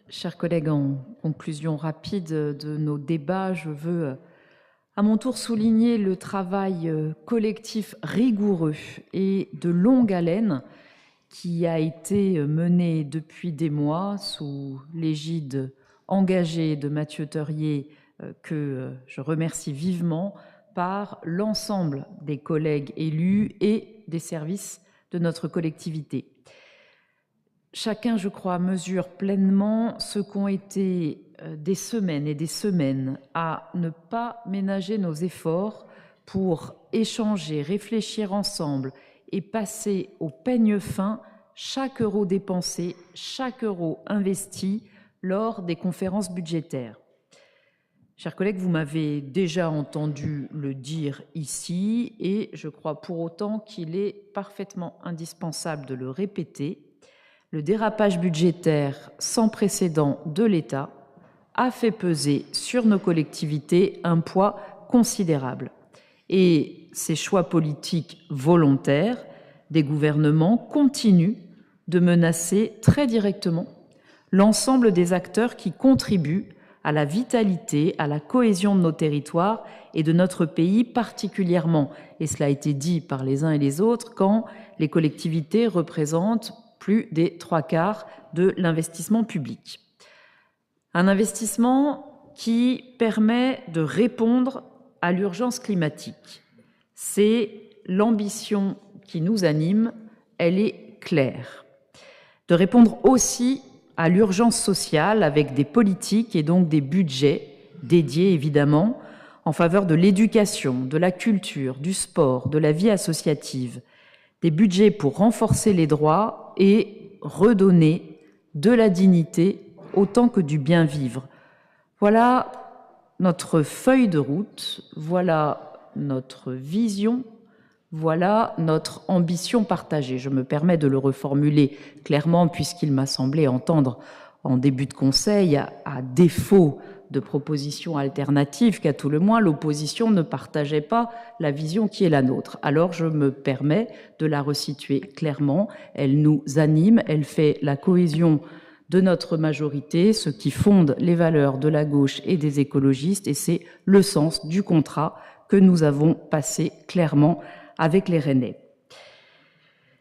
Chers collègues, en conclusion rapide de nos débats, je veux à mon tour souligner le travail collectif rigoureux et de longue haleine qui a été mené depuis des mois sous l'égide engagée de Mathieu Theuriet, que je remercie vivement, par l'ensemble des collègues élus et des services de notre collectivité. Chacun, je crois, mesure pleinement ce qu'ont été des semaines et des semaines à ne pas ménager nos efforts pour échanger, réfléchir ensemble et passer au peigne fin chaque euro dépensé, chaque euro investi lors des conférences budgétaires. Chers collègues, vous m'avez déjà entendu le dire ici et je crois pour autant qu'il est parfaitement indispensable de le répéter. Le dérapage budgétaire sans précédent de l'État a fait peser sur nos collectivités un poids considérable. Et ces choix politiques volontaires des gouvernements continuent de menacer très directement l'ensemble des acteurs qui contribuent à la vitalité, à la cohésion de nos territoires et de notre pays particulièrement. Et cela a été dit par les uns et les autres quand les collectivités représentent plus des 3/4 de l'investissement public. Un investissement qui permet de répondre à l'urgence climatique. C'est l'ambition qui nous anime, elle est claire. De répondre aussi à l'urgence sociale avec des politiques et donc des budgets dédiés évidemment en faveur de l'éducation, de la culture, du sport, de la vie associative. Des budgets pour renforcer les droits et redonner de la dignité autant que du bien vivre. Voilà notre feuille de route, voilà notre vision, voilà notre ambition partagée. Je me permets de le reformuler clairement puisqu'il m'a semblé entendre en début de conseil, à défaut de propositions alternatives, qu'à tout le moins l'opposition ne partageait pas la vision qui est la nôtre. Alors je me permets de la resituer clairement. Elle nous anime, elle fait la cohésion de notre majorité, ce qui fonde les valeurs de la gauche et des écologistes, et c'est le sens du contrat que nous avons passé clairement avec les Rennais.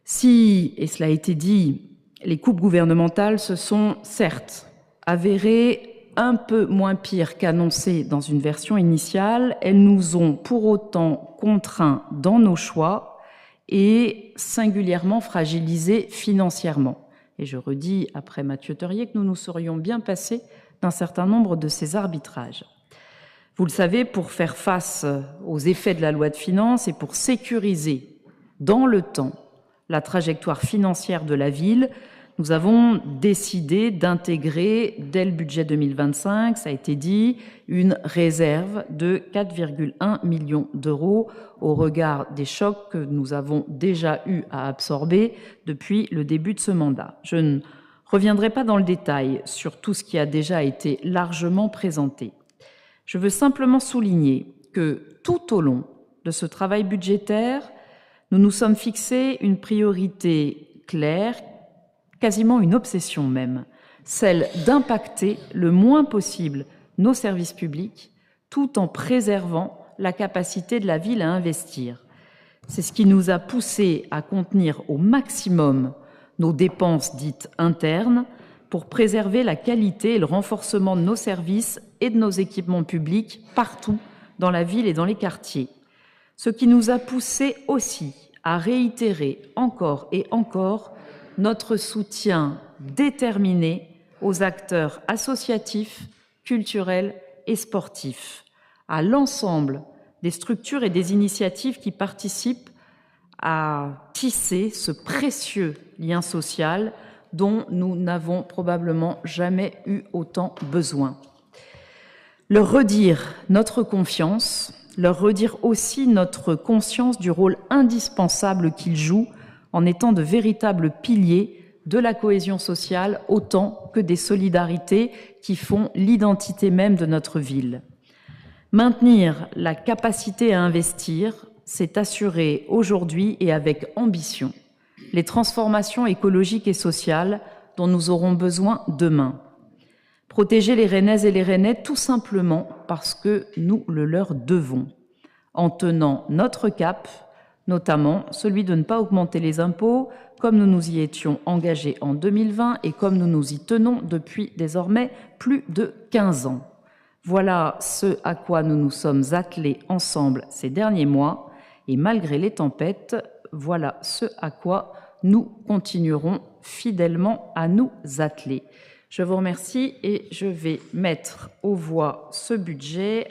Si, et cela a été dit, les coupes gouvernementales se sont certes avérées un peu moins pires qu'annoncées dans une version initiale, elles nous ont pour autant contraints dans nos choix et singulièrement fragilisés financièrement. Et je redis après Mathieu Theuriet que nous nous serions bien passés d'un certain nombre de ces arbitrages. Vous le savez, pour faire face aux effets de la loi de finances et pour sécuriser dans le temps la trajectoire financière de la ville, nous avons décidé d'intégrer dès le budget 2025, ça a été dit, une réserve de 4,1 millions d'euros au regard des chocs que nous avons déjà eu à absorber depuis le début de ce mandat. Je ne reviendrai pas dans le détail sur tout ce qui a déjà été largement présenté. Je veux simplement souligner que tout au long de ce travail budgétaire, nous nous sommes fixés une priorité claire, quasiment une obsession même, celle d'impacter le moins possible nos services publics tout en préservant la capacité de la ville à investir. C'est ce qui nous a poussés à contenir au maximum nos dépenses dites internes pour préserver la qualité et le renforcement de nos services et de nos équipements publics partout dans la ville et dans les quartiers. Ce qui nous a poussés aussi à réitérer encore et encore notre soutien déterminé aux acteurs associatifs, culturels et sportifs, à l'ensemble des structures et des initiatives qui participent à tisser ce précieux lien social dont nous n'avons probablement jamais eu autant besoin. Leur redire notre confiance, leur redire aussi notre conscience du rôle indispensable qu'ils jouent en étant de véritables piliers de la cohésion sociale autant que des solidarités qui font l'identité même de notre ville. Maintenir la capacité à investir, c'est assurer aujourd'hui et avec ambition les transformations écologiques et sociales dont nous aurons besoin demain. Protéger les Rennaises et les Rennais tout simplement parce que nous le leur devons, en tenant notre cap, notamment celui de ne pas augmenter les impôts, comme nous nous y étions engagés en 2020 et comme nous nous y tenons depuis désormais plus de 15 ans. Voilà ce à quoi nous nous sommes attelés ensemble ces derniers mois, et malgré les tempêtes, voilà ce à quoi nous continuerons fidèlement à nous atteler. Je vous remercie et je vais mettre aux voix ce budget.